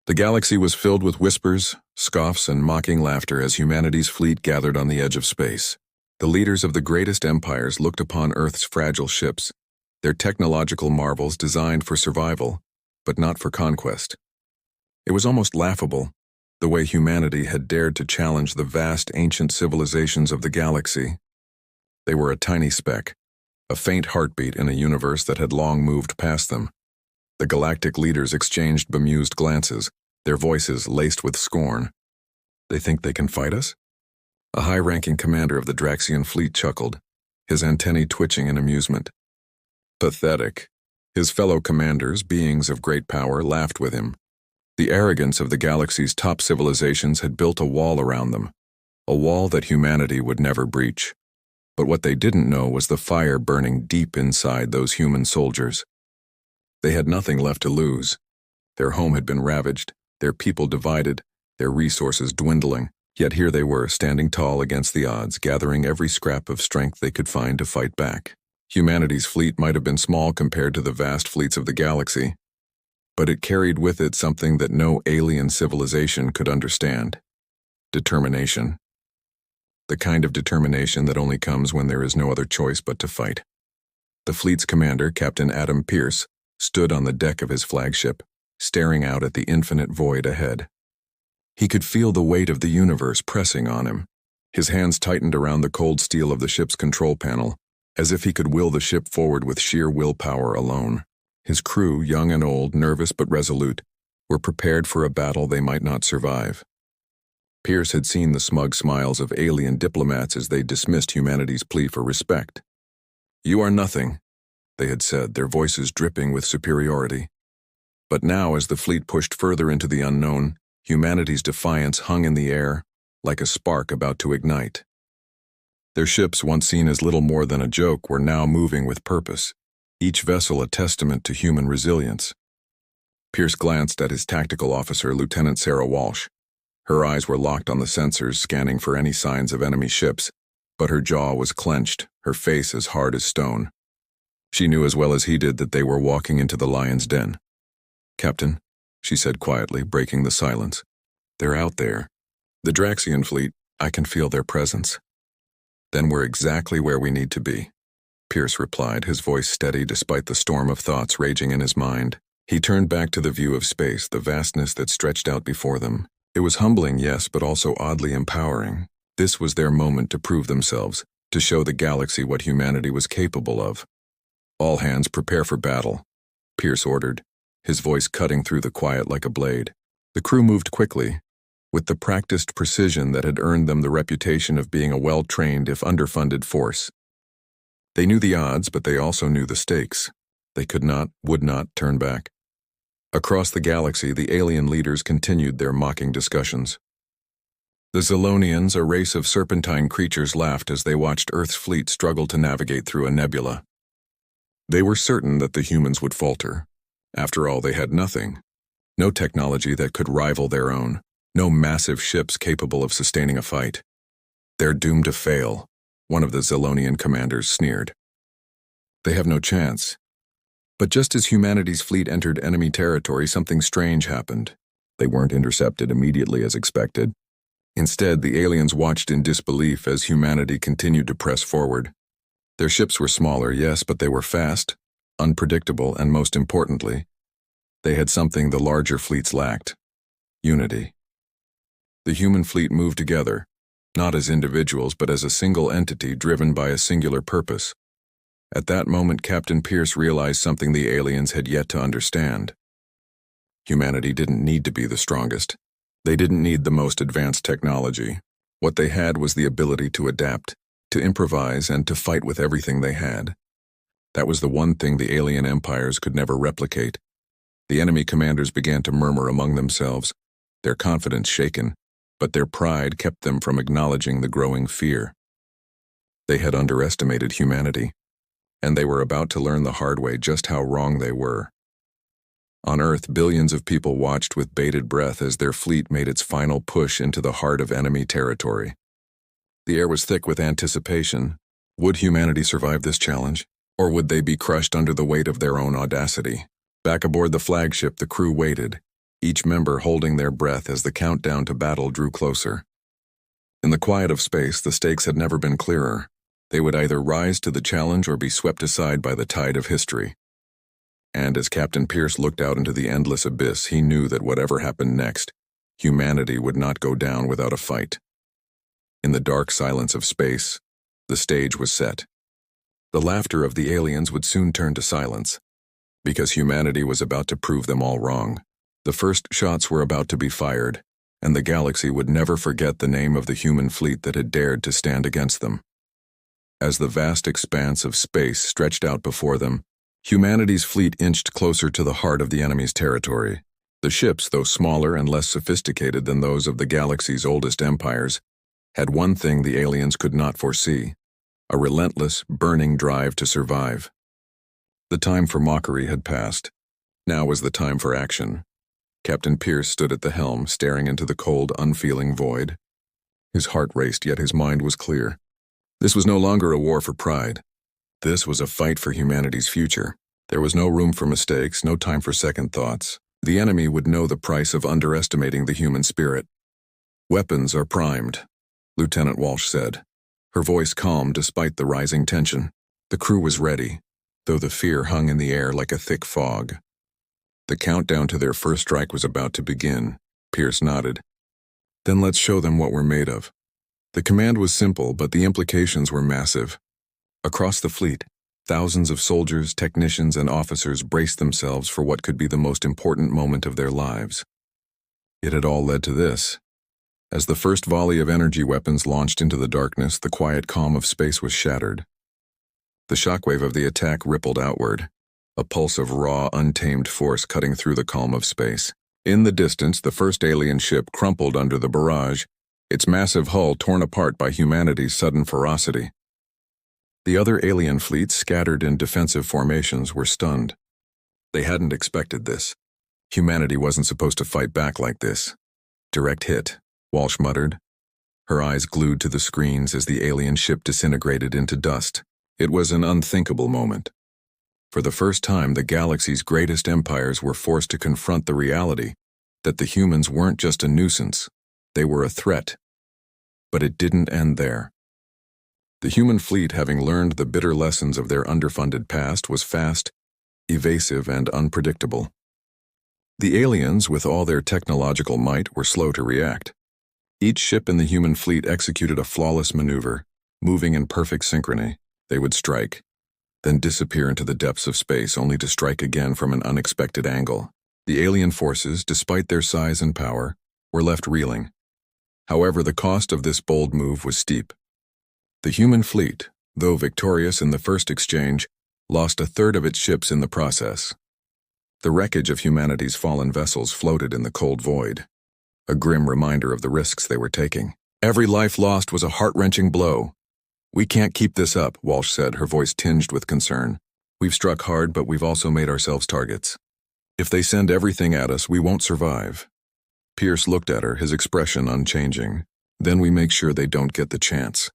The galaxy was filled with whispers, scoffs, and mocking laughter as humanity's fleet gathered on the edge of space. The leaders of the greatest empires looked upon Earth's fragile ships, their technological marvels designed for survival, but not for conquest. It was almost laughable, the way humanity had dared to challenge the vast ancient civilizations of the galaxy. They were a tiny speck, a faint heartbeat in a universe that had long moved past them. The galactic leaders exchanged bemused glances, their voices laced with scorn. They think they can fight us? A high-ranking commander of the Draxian fleet chuckled, his antennae twitching in amusement. Pathetic. His fellow commanders, beings of great power, laughed with him. The arrogance of the galaxy's top civilizations had built a wall around them, a wall that humanity would never breach. But what they didn't know was the fire burning deep inside those human soldiers. They had nothing left to lose. Their home had been ravaged, their people divided, their resources dwindling, yet here they were, standing tall against the odds, gathering every scrap of strength they could find to fight back. Humanity's fleet might have been small compared to the vast fleets of the galaxy, but it carried with it something that no alien civilization could understand: determination. The kind of determination that only comes when there is no other choice but to fight. The fleet's commander, Captain Adam Pierce, stood on the deck of his flagship, staring out at the infinite void ahead. He could feel the weight of the universe pressing on him. His hands tightened around the cold steel of the ship's control panel, as if he could will the ship forward with sheer willpower alone. His crew, young and old, nervous but resolute, were prepared for a battle they might not survive. Pierce had seen the smug smiles of alien diplomats as they dismissed humanity's plea for respect. "You are nothing," they had said, their voices dripping with superiority. But now, as the fleet pushed further into the unknown, humanity's defiance hung in the air, like a spark about to ignite. Their ships, once seen as little more than a joke, were now moving with purpose, each vessel a testament to human resilience. Pierce glanced at his tactical officer, Lieutenant Sarah Walsh. Her eyes were locked on the sensors, scanning for any signs of enemy ships, but her jaw was clenched, her face as hard as stone. She knew as well as he did that they were walking into the lion's den. "Captain," she said quietly, breaking the silence. "They're out there. The Draxian fleet, I can feel their presence." "Then we're exactly where we need to be," Pierce replied, his voice steady despite the storm of thoughts raging in his mind. He turned back to the view of space, the vastness that stretched out before them. It was humbling, yes, but also oddly empowering. This was their moment to prove themselves, to show the galaxy what humanity was capable of. "All hands prepare for battle," Pierce ordered, his voice cutting through the quiet like a blade. The crew moved quickly, with the practiced precision that had earned them the reputation of being a well-trained if underfunded force. They knew the odds, but they also knew the stakes. They could not, would not turn back. Across the galaxy, the alien leaders continued their mocking discussions. The Zilonians, a race of serpentine creatures, laughed as they watched Earth's fleet struggle to navigate through a nebula. They were certain that the humans would falter. After all, they had nothing. No technology that could rival their own. No massive ships capable of sustaining a fight. "They're doomed to fail," one of the Zilonian commanders sneered. "They have no chance." But just as humanity's fleet entered enemy territory, something strange happened. They weren't intercepted immediately as expected. Instead, the aliens watched in disbelief as humanity continued to press forward. Their ships were smaller, yes, but they were fast, unpredictable, and most importantly, they had something the larger fleets lacked: unity. The human fleet moved together, not as individuals, but as a single entity driven by a singular purpose. At that moment, Captain Pierce realized something the aliens had yet to understand. Humanity didn't need to be the strongest. They didn't need the most advanced technology. What they had was the ability to adapt, to improvise, and to fight with everything they had. That was the one thing the alien empires could never replicate. The enemy commanders began to murmur among themselves, their confidence shaken, but their pride kept them from acknowledging the growing fear. They had underestimated humanity, and they were about to learn the hard way just how wrong they were. On Earth, billions of people watched with bated breath as their fleet made its final push into the heart of enemy territory. The air was thick with anticipation. Would humanity survive this challenge? Or would they be crushed under the weight of their own audacity? Back aboard the flagship, the crew waited, each member holding their breath as the countdown to battle drew closer. In the quiet of space, the stakes had never been clearer. They would either rise to the challenge or be swept aside by the tide of history. And as Captain Pierce looked out into the endless abyss, he knew that whatever happened next, humanity would not go down without a fight. In the dark silence of space, the stage was set. The laughter of the aliens would soon turn to silence, because humanity was about to prove them all wrong. The first shots were about to be fired, and the galaxy would never forget the name of the human fleet that had dared to stand against them. As the vast expanse of space stretched out before them, humanity's fleet inched closer to the heart of the enemy's territory. The ships, though smaller and less sophisticated than those of the galaxy's oldest empires, had one thing the aliens could not foresee: a relentless, burning drive to survive. The time for mockery had passed. Now was the time for action. Captain Pierce stood at the helm, staring into the cold, unfeeling void. His heart raced, yet his mind was clear. This was no longer a war for pride. This was a fight for humanity's future. There was no room for mistakes, no time for second thoughts. The enemy would know the price of underestimating the human spirit. "Weapons are primed," Lieutenant Walsh said, her voice calm despite the rising tension. The crew was ready, though the fear hung in the air like a thick fog. The countdown to their first strike was about to begin. Pierce nodded. "Then let's show them what we're made of." The command was simple, but the implications were massive. Across the fleet, thousands of soldiers, technicians, and officers braced themselves for what could be the most important moment of their lives. It had all led to this. As the first volley of energy weapons launched into the darkness, the quiet calm of space was shattered. The shockwave of the attack rippled outward, a pulse of raw, untamed force cutting through the calm of space. In the distance, the first alien ship crumpled under the barrage, its massive hull torn apart by humanity's sudden ferocity. The other alien fleets, scattered in defensive formations, were stunned. They hadn't expected this. Humanity wasn't supposed to fight back like this. "Direct hit," Walsh muttered, her eyes glued to the screens as the alien ship disintegrated into dust. It was an unthinkable moment. For the first time, the galaxy's greatest empires were forced to confront the reality that the humans weren't just a nuisance, they were a threat. But it didn't end there. The human fleet, having learned the bitter lessons of their underfunded past, was fast, evasive, and unpredictable. The aliens, with all their technological might, were slow to react. Each ship in the human fleet executed a flawless maneuver, moving in perfect synchrony. They would strike, then disappear into the depths of space, only to strike again from an unexpected angle. The alien forces, despite their size and power, were left reeling. However, the cost of this bold move was steep. The human fleet, though victorious in the first exchange, lost a third of its ships in the process. The wreckage of humanity's fallen vessels floated in the cold void, a grim reminder of the risks they were taking. Every life lost was a heart-wrenching blow. "We can't keep this up," Walsh said, her voice tinged with concern. "We've struck hard, but we've also made ourselves targets. If they send everything at us, we won't survive." Pierce looked at her, his expression unchanging. "Then we make sure they don't get the chance.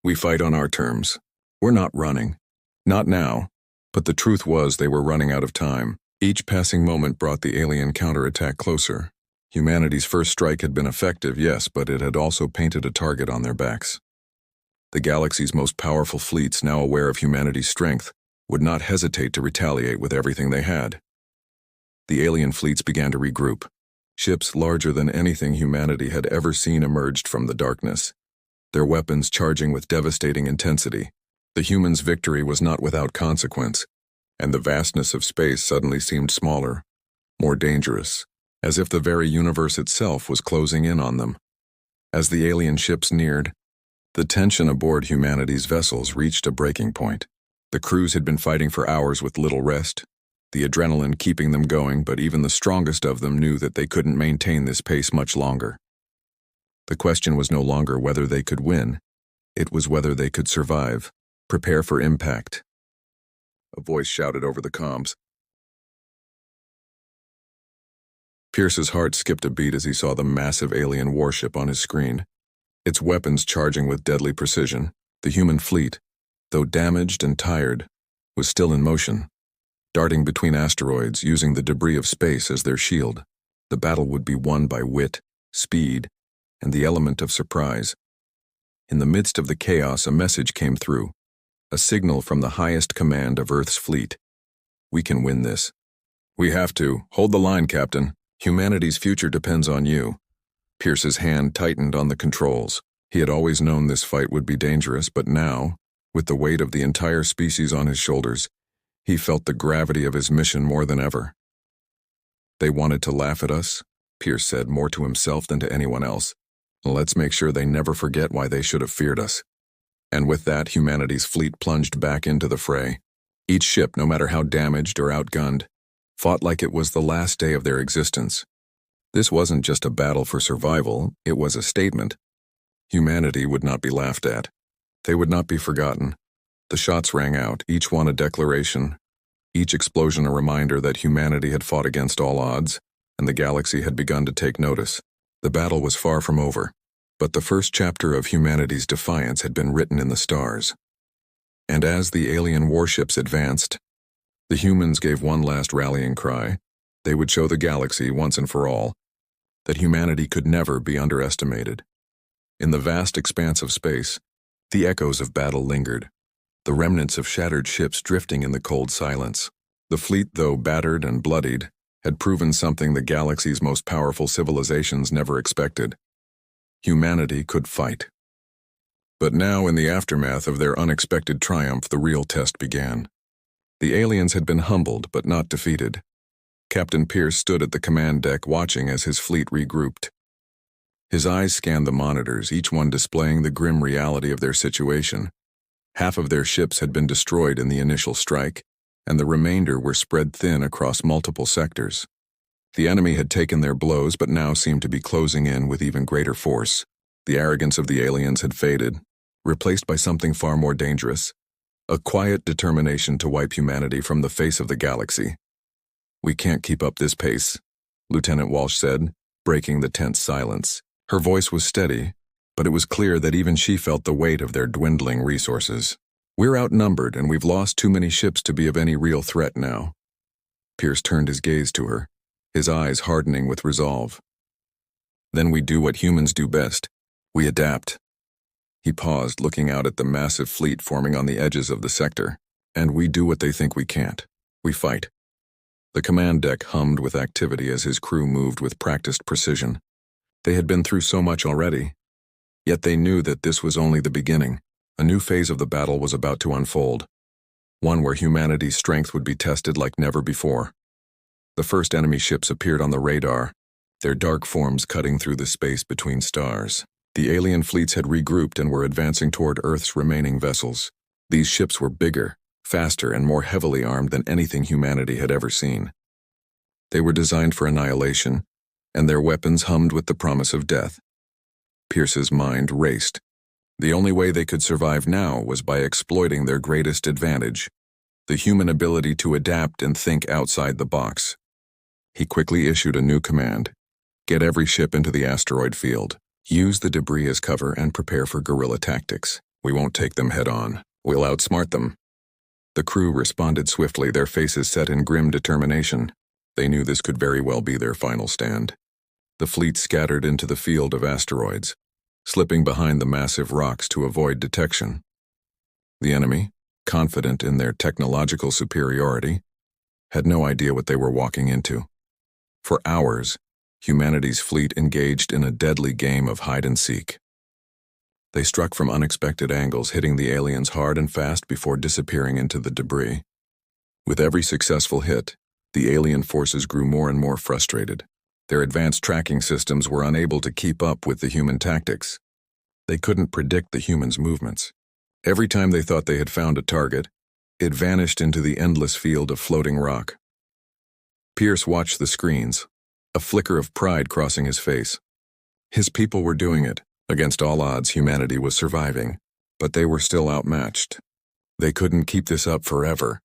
We fight on our terms. We're not running. Not now." But the truth was they were running out of time. Each passing moment brought the alien counterattack closer. Humanity's first strike had been effective, yes, but it had also painted a target on their backs. The galaxy's most powerful fleets, now aware of humanity's strength, would not hesitate to retaliate with everything they had. The alien fleets began to regroup. Ships larger than anything humanity had ever seen emerged from the darkness, their weapons charging with devastating intensity. The humans' victory was not without consequence, and the vastness of space suddenly seemed smaller, more dangerous, as if the very universe itself was closing in on them. As the alien ships neared, the tension aboard humanity's vessels reached a breaking point. The crews had been fighting for hours with little rest, the adrenaline keeping them going, but even the strongest of them knew that they couldn't maintain this pace much longer. The question was no longer whether they could win, it was whether they could survive. "Prepare for impact," a voice shouted over the comms. Pierce's heart skipped a beat as he saw the massive alien warship on his screen, its weapons charging with deadly precision. The human fleet, though damaged and tired, was still in motion, darting between asteroids, using the debris of space as their shield. The battle would be won by wit, speed, and the element of surprise. In the midst of the chaos, a message came through, a signal from the highest command of Earth's fleet. We can win this. We have to. Hold the line, Captain. Humanity's future depends on you. Pierce's hand tightened on the controls. He had always known this fight would be dangerous, but now, with the weight of the entire species on his shoulders, he felt the gravity of his mission more than ever. They wanted to laugh at us, Pierce said, more to himself than to anyone else. Let's make sure they never forget why they should have feared us. And with that, humanity's fleet plunged back into the fray. Each ship, no matter how damaged or outgunned, fought like it was the last day of their existence. This wasn't just a battle for survival, it was a statement. Humanity would not be laughed at. They would not be forgotten. The shots rang out, each one a declaration, each explosion a reminder that humanity had fought against all odds, and the galaxy had begun to take notice. The battle was far from over, but the first chapter of humanity's defiance had been written in the stars. And as the alien warships advanced, the humans gave one last rallying cry. They would show the galaxy once and for all that humanity could never be underestimated. In the vast expanse of space, the echoes of battle lingered, the remnants of shattered ships drifting in the cold silence. The fleet, though battered and bloodied, had proven something the galaxy's most powerful civilizations never expected. Humanity could fight. But now, in the aftermath of their unexpected triumph, the real test began. The aliens had been humbled but not defeated. Captain Pierce stood at the command deck watching as his fleet regrouped. His eyes scanned the monitors, each one displaying the grim reality of their situation. Half of their ships had been destroyed in the initial strike, and the remainder were spread thin across multiple sectors. The enemy had taken their blows but now seemed to be closing in with even greater force. The arrogance of the aliens had faded, replaced by something far more dangerous, a quiet determination to wipe humanity from the face of the galaxy. "We can't keep up this pace," Lieutenant Walsh said, breaking the tense silence. Her voice was steady, but it was clear that even she felt the weight of their dwindling resources. "We're outnumbered, and we've lost too many ships to be of any real threat now." Pierce turned his gaze to her, his eyes hardening with resolve. "Then we do what humans do best. We adapt." He paused, looking out at the massive fleet forming on the edges of the sector. "And we do what they think we can't. We fight." The command deck hummed with activity as his crew moved with practiced precision. They had been through so much already, yet they knew that this was only the beginning. A new phase of the battle was about to unfold, one where humanity's strength would be tested like never before. The first enemy ships appeared on the radar, their dark forms cutting through the space between stars. The alien fleets had regrouped and were advancing toward Earth's remaining vessels. These ships were bigger, faster, and more heavily armed than anything humanity had ever seen. They were designed for annihilation, and their weapons hummed with the promise of death. Pierce's mind raced. The only way they could survive now was by exploiting their greatest advantage, the human ability to adapt and think outside the box. He quickly issued a new command: get every ship into the asteroid field. Use the debris as cover and prepare for guerrilla tactics. We won't take them head on. We'll outsmart them. The crew responded swiftly, their faces set in grim determination. They knew this could very well be their final stand. The fleet scattered into the field of asteroids, slipping behind the massive rocks to avoid detection. The enemy, confident in their technological superiority, had no idea what they were walking into. For hours, humanity's fleet engaged in a deadly game of hide-and-seek. They struck from unexpected angles, hitting the aliens hard and fast before disappearing into the debris. With every successful hit, the alien forces grew more and more frustrated. Their advanced tracking systems were unable to keep up with the human tactics. They couldn't predict the humans' movements. Every time they thought they had found a target, it vanished into the endless field of floating rock. Pierce watched the screens, a flicker of pride crossing his face. His people were doing it. Against all odds, humanity was surviving, but they were still outmatched. They couldn't keep this up forever.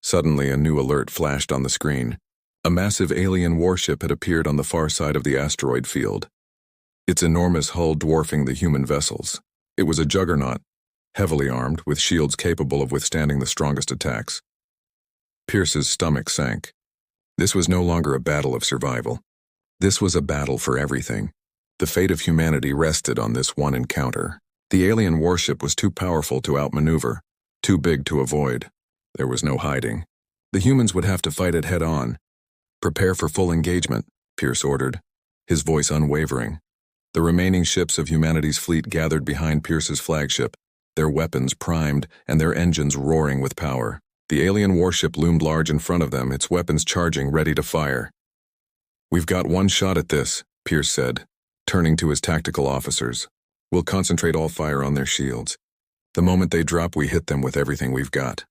Suddenly, a new alert flashed on the screen. A massive alien warship had appeared on the far side of the asteroid field, its enormous hull dwarfing the human vessels. It was a juggernaut, heavily armed, with shields capable of withstanding the strongest attacks. Pierce's stomach sank. This was no longer a battle of survival. This was a battle for everything. The fate of humanity rested on this one encounter. The alien warship was too powerful to outmaneuver, too big to avoid. There was no hiding. The humans would have to fight it head-on. "Prepare for full engagement," Pierce ordered, his voice unwavering. The remaining ships of humanity's fleet gathered behind Pierce's flagship, their weapons primed and their engines roaring with power. The alien warship loomed large in front of them, its weapons charging, ready to fire. "We've got one shot at this," Pierce said, turning to his tactical officers. "We'll concentrate all fire on their shields. The moment they drop, we hit them with everything we've got."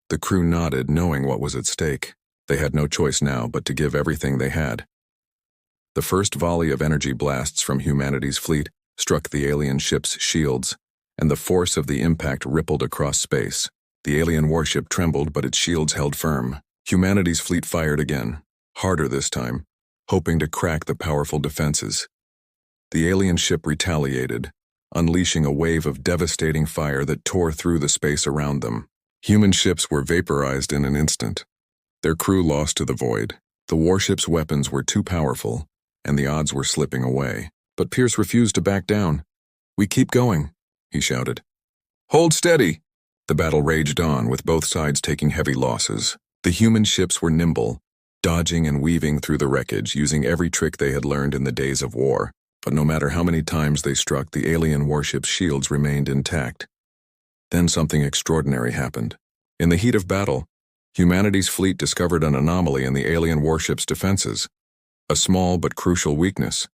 The crew nodded, knowing what was at stake. They had no choice now but to give everything they had. The first volley of energy blasts from humanity's fleet struck the alien ship's shields, and the force of the impact rippled across space. The alien warship trembled, but its shields held firm. Humanity's fleet fired again, harder this time, hoping to crack the powerful defenses. The alien ship retaliated, unleashing a wave of devastating fire that tore through the space around them. Human ships were vaporized in an instant. Their crew lost to the void. The warship's weapons were too powerful, and the odds were slipping away. But Pierce refused to back down. "We keep going," he shouted. "Hold steady!" The battle raged on, with both sides taking heavy losses. The human ships were nimble, dodging and weaving through the wreckage, using every trick they had learned in the days of war. But no matter how many times they struck, the alien warship's shields remained intact. Then something extraordinary happened. In the heat of battle, humanity's fleet discovered an anomaly in the alien warship's defenses. A small but crucial weakness.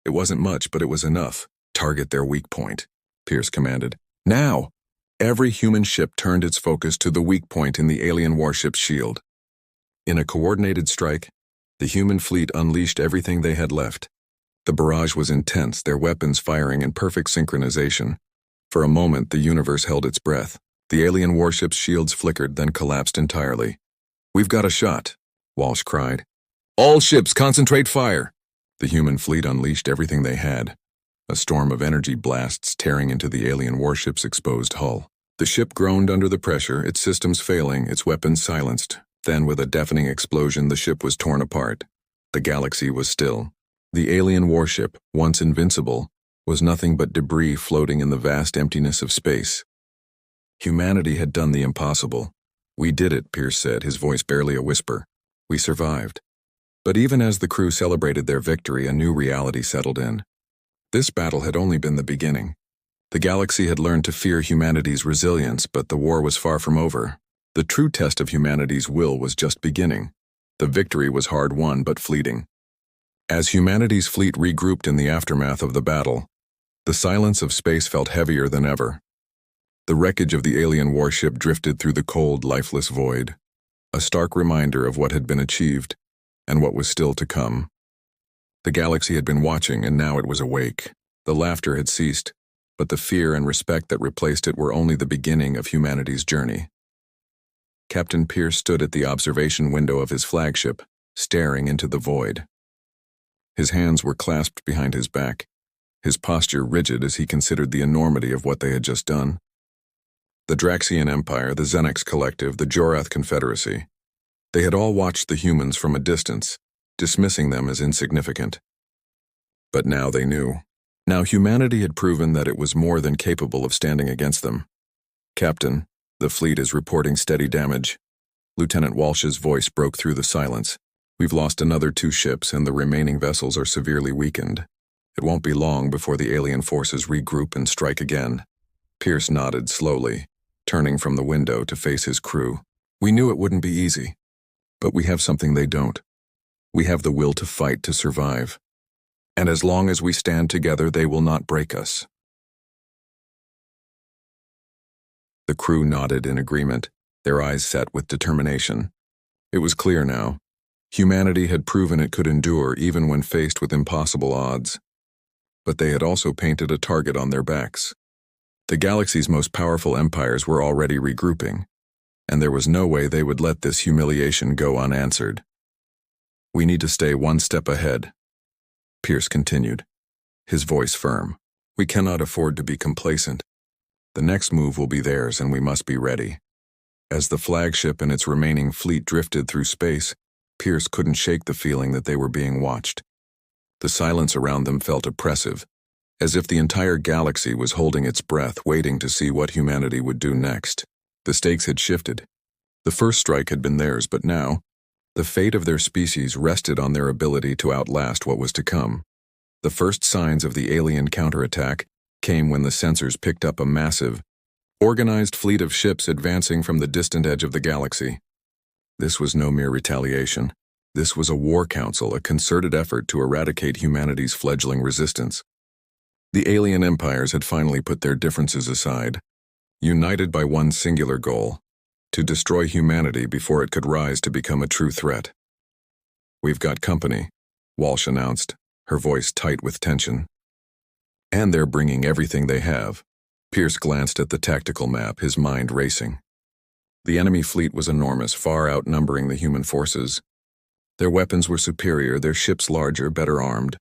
It wasn't much, but it was enough. "Target their weak point," Pierce commanded. "Now!" Every human ship turned its focus to the weak point in the alien warship's shield. In a coordinated strike, the human fleet unleashed everything they had left. The barrage was intense, their weapons firing in perfect synchronization. For a moment, the universe held its breath. The alien warship's shields flickered, then collapsed entirely. "We've got a shot," Walsh cried. "All ships, concentrate fire!" The human fleet unleashed everything they had. A storm of energy blasts tearing into the alien warship's exposed hull. The ship groaned under the pressure, its systems failing, its weapons silenced. Then, with a deafening explosion, the ship was torn apart. The galaxy was still. The alien warship, once invincible, was nothing but debris floating in the vast emptiness of space. Humanity had done the impossible. "We did it," Pierce said, his voice barely a whisper. "We survived." But even as the crew celebrated their victory, a new reality settled in. This battle had only been the beginning. The galaxy had learned to fear humanity's resilience, but the war was far from over. The true test of humanity's will was just beginning. The victory was hard-won but fleeting. As humanity's fleet regrouped in the aftermath of the battle, the silence of space felt heavier than ever. The wreckage of the alien warship drifted through the cold, lifeless void, a stark reminder of what had been achieved and what was still to come. The galaxy had been watching, and now it was awake. The laughter had ceased, but the fear and respect that replaced it were only the beginning of humanity's journey. Captain Pierce stood at the observation window of his flagship, staring into the void. His hands were clasped behind his back, his posture rigid as he considered the enormity of what they had just done. The Draxian Empire, the Xenex Collective, the Jorath Confederacy. They had all watched the humans from a distance, dismissing them as insignificant. But now they knew. Now humanity had proven that it was more than capable of standing against them. "Captain, the fleet is reporting steady damage." Lieutenant Walsh's voice broke through the silence. "We've lost another 2 ships, and the remaining vessels are severely weakened. It won't be long before the alien forces regroup and strike again." Pierce nodded slowly, turning from the window to face his crew. "We knew it wouldn't be easy, but we have something they don't. We have the will to fight to survive. And as long as we stand together, they will not break us." The crew nodded in agreement, their eyes set with determination. It was clear now. Humanity had proven it could endure even when faced with impossible odds. But they had also painted a target on their backs. The galaxy's most powerful empires were already regrouping, and there was no way they would let this humiliation go unanswered. "We need to stay one step ahead," Pierce continued, his voice firm. "We cannot afford to be complacent. The next move will be theirs, and we must be ready." As the flagship and its remaining fleet drifted through space, Pierce couldn't shake the feeling that they were being watched. The silence around them felt oppressive, as if the entire galaxy was holding its breath, waiting to see what humanity would do next. The stakes had shifted. The first strike had been theirs, but now, the fate of their species rested on their ability to outlast what was to come. The first signs of the alien counterattack came when the sensors picked up a massive, organized fleet of ships advancing from the distant edge of the galaxy. This was no mere retaliation. This was a war council, a concerted effort to eradicate humanity's fledgling resistance. The alien empires had finally put their differences aside, united by one singular goal: to destroy humanity before it could rise to become a true threat. "We've got company," Walsh announced, her voice tight with tension. "And they're bringing everything they have." Pierce glanced at the tactical map, his mind racing. The enemy fleet was enormous, far outnumbering the human forces. Their weapons were superior, their ships larger, better armed.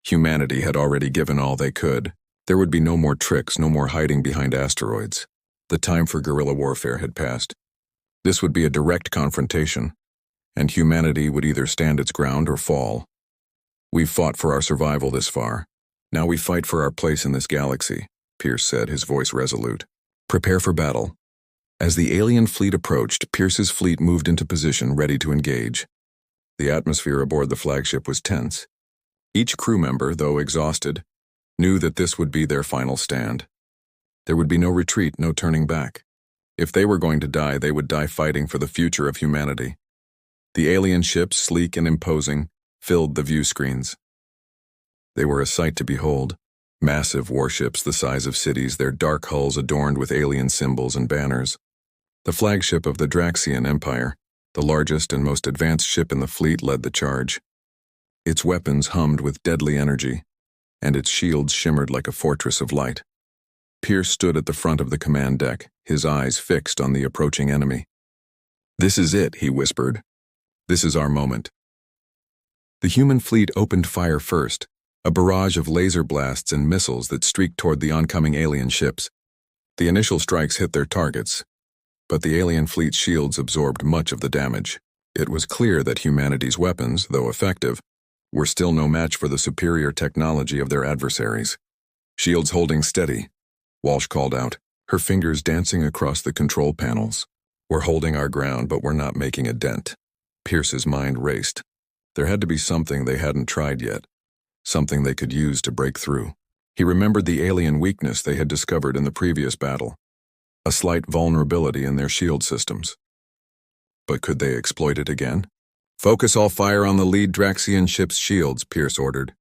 Humanity had already given all they could. There would be no more tricks, no more hiding behind asteroids. The time for guerrilla warfare had passed. This would be a direct confrontation, and humanity would either stand its ground or fall. "We've fought for our survival this far. Now we fight for our place in this galaxy," Pierce said, his voice resolute. "Prepare for battle." As the alien fleet approached, Pierce's fleet moved into position, ready to engage. The atmosphere aboard the flagship was tense. Each crew member, though exhausted, knew that this would be their final stand. There would be no retreat, no turning back. If they were going to die, they would die fighting for the future of humanity. The alien ships, sleek and imposing, filled the view screens. They were a sight to behold. Massive warships the size of cities, their dark hulls adorned with alien symbols and banners. The flagship of the Draxian Empire, the largest and most advanced ship in the fleet, led the charge. Its weapons hummed with deadly energy, and its shields shimmered like a fortress of light. Pierce stood at the front of the command deck, his eyes fixed on the approaching enemy. "This is it," he whispered. "This is our moment." The human fleet opened fire first, a barrage of laser blasts and missiles that streaked toward the oncoming alien ships. The initial strikes hit their targets, but the alien fleet's shields absorbed much of the damage. It was clear that humanity's weapons, though effective, were still no match for the superior technology of their adversaries. "Shields holding steady," Walsh called out, her fingers dancing across the control panels. "We're holding our ground, but we're not making a dent." Pierce's mind raced. There had to be something they hadn't tried yet, something they could use to break through. He remembered the alien weakness they had discovered in the previous battle, a slight vulnerability in their shield systems. But could they exploit it again? "Focus all fire on the lead Draxian ship's shields," Pierce ordered.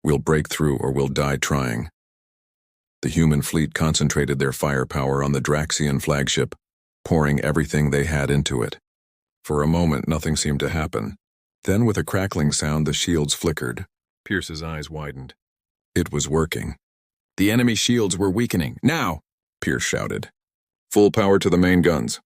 "We'll break through or we'll die trying." The human fleet concentrated their firepower on the Draxian flagship, pouring everything they had into it. For a moment, nothing seemed to happen. Then, with a crackling sound, the shields flickered. Pierce's eyes widened. It was working. The enemy shields were weakening. "Now!" Pierce shouted. "Full power to the main guns."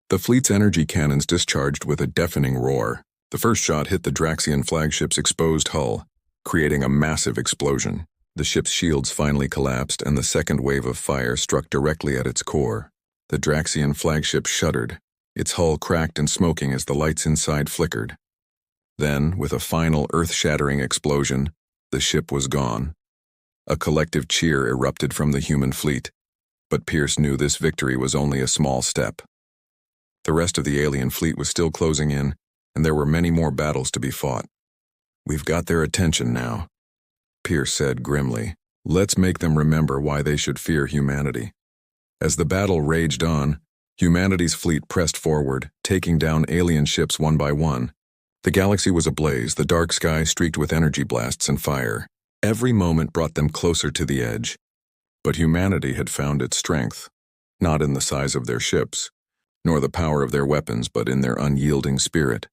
The fleet's energy cannons discharged with a deafening roar. The first shot hit the Draxian flagship's exposed hull, creating a massive explosion. The ship's shields finally collapsed, and the second wave of fire struck directly at its core. The Draxian flagship shuddered, its hull cracked and smoking as the lights inside flickered. Then, with a final earth-shattering explosion, the ship was gone. A collective cheer erupted from the human fleet, but Pierce knew this victory was only a small step. The rest of the alien fleet was still closing in, and there were many more battles to be fought. "We've got their attention now," Pierce said grimly. "Let's make them remember why they should fear humanity." As the battle raged on, humanity's fleet pressed forward, taking down alien ships one by one. The galaxy was ablaze, the dark sky streaked with energy blasts and fire. Every moment brought them closer to the edge. But humanity had found its strength, not in the size of their ships, nor the power of their weapons, but in their unyielding spirit.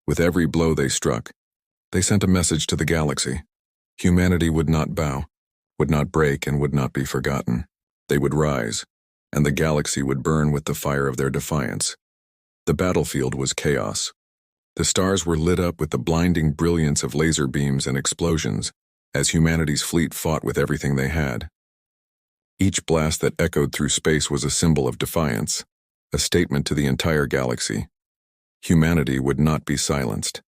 With every blow they struck, they sent a message to the galaxy. Humanity would not bow, would not break, and would not be forgotten. They would rise, and the galaxy would burn with the fire of their defiance. The battlefield was chaos. The stars were lit up with the blinding brilliance of laser beams and explosions, as humanity's fleet fought with everything they had. Each blast that echoed through space was a symbol of defiance, a statement to the entire galaxy. Humanity would not be silenced.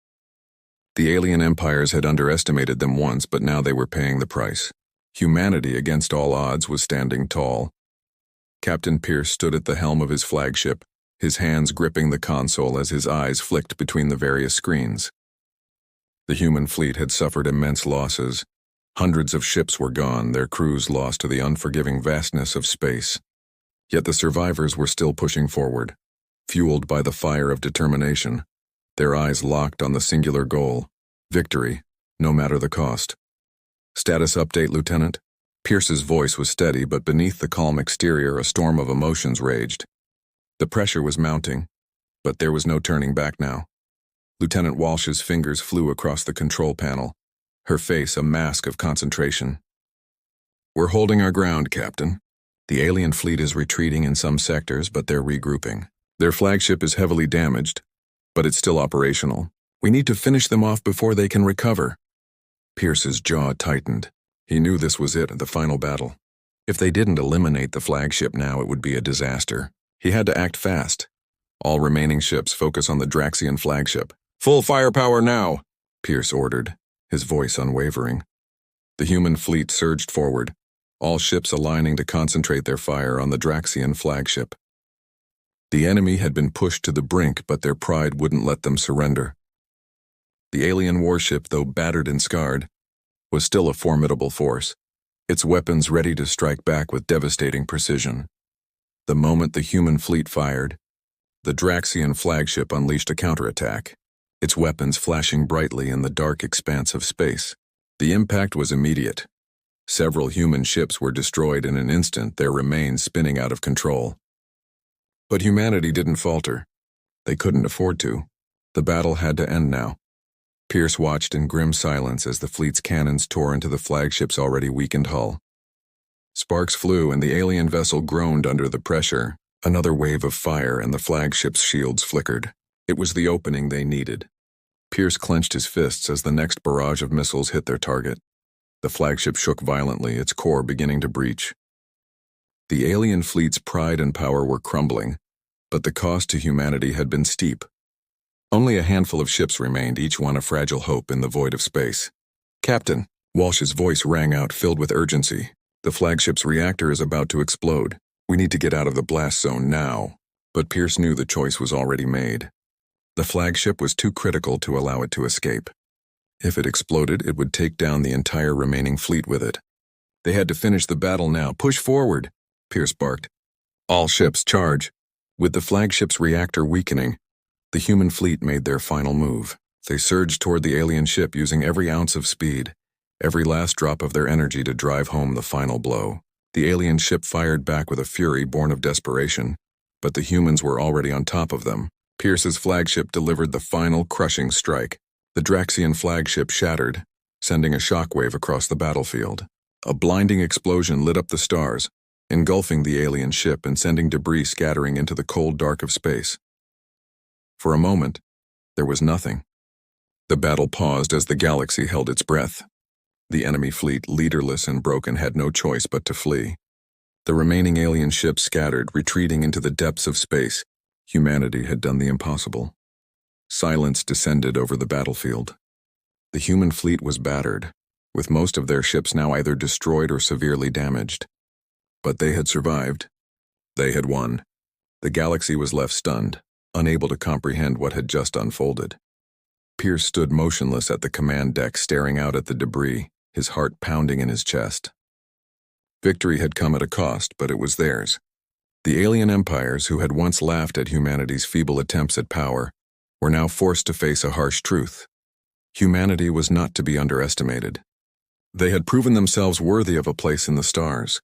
The alien empires had underestimated them once, but now they were paying the price. Humanity, against all odds, was standing tall. Captain Pierce stood at the helm of his flagship, his hands gripping the console as his eyes flicked between the various screens. The human fleet had suffered immense losses. Hundreds of ships were gone, their crews lost to the unforgiving vastness of space. Yet the survivors were still pushing forward, fueled by the fire of determination, their eyes locked on the singular goal: victory, no matter the cost. "Status update, Lieutenant?" Pierce's voice was steady, but beneath the calm exterior a storm of emotions raged. The pressure was mounting, but there was no turning back now. Lieutenant Walsh's fingers flew across the control panel, her face a mask of concentration. "We're holding our ground, Captain. The alien fleet is retreating in some sectors, but they're regrouping. Their flagship is heavily damaged, but it's still operational. We need to finish them off before they can recover." Pierce's jaw tightened. He knew this was it, the final battle. If they didn't eliminate the flagship now, it would be a disaster. He had to act fast. All remaining ships focus on the Draxian flagship. "Full firepower now," Pierce ordered, his voice unwavering. The human fleet surged forward, all ships aligning to concentrate their fire on the Draxian flagship. The enemy had been pushed to the brink, but their pride wouldn't let them surrender. The alien warship, though battered and scarred, was still a formidable force, its weapons ready to strike back with devastating precision. The moment the human fleet fired, the Draxian flagship unleashed a counterattack, its weapons flashing brightly in the dark expanse of space. The impact was immediate. Several human ships were destroyed in an instant, their remains spinning out of control. But humanity didn't falter. They couldn't afford to. The battle had to end now. Pierce watched in grim silence as the fleet's cannons tore into the flagship's already weakened hull. Sparks flew and the alien vessel groaned under the pressure. Another wave of fire and the flagship's shields flickered. It was the opening they needed. Pierce clenched his fists as the next barrage of missiles hit their target. The flagship shook violently, its core beginning to breach. The alien fleet's pride and power were crumbling, but the cost to humanity had been steep. Only a handful of ships remained, each one a fragile hope in the void of space. "Captain," Walsh's voice rang out, filled with urgency. "The flagship's reactor is about to explode. We need to get out of the blast zone now." But Pierce knew the choice was already made. The flagship was too critical to allow it to escape. If it exploded, it would take down the entire remaining fleet with it. They had to finish the battle now. "Push forward," Pierce barked. "All ships, charge." With the flagship's reactor weakening, the human fleet made their final move. They surged toward the alien ship using every ounce of speed, every last drop of their energy to drive home the final blow. The alien ship fired back with a fury born of desperation, but the humans were already on top of them. Pierce's flagship delivered the final crushing strike. The Draxian flagship shattered, sending a shockwave across the battlefield. A blinding explosion lit up the stars, engulfing the alien ship and sending debris scattering into the cold dark of space. For a moment, there was nothing. The battle paused as the galaxy held its breath. The enemy fleet, leaderless and broken, had no choice but to flee. The remaining alien ships scattered, retreating into the depths of space. Humanity had done the impossible. Silence descended over the battlefield. The human fleet was battered, with most of their ships now either destroyed or severely damaged. But they had survived. They had won. The galaxy was left stunned, unable to comprehend what had just unfolded. Pierce stood motionless at the command deck, staring out at the debris, his heart pounding in his chest. Victory had come at a cost, but it was theirs. The alien empires, who had once laughed at humanity's feeble attempts at power, were now forced to face a harsh truth. Humanity was not to be underestimated. They had proven themselves worthy of a place in the stars.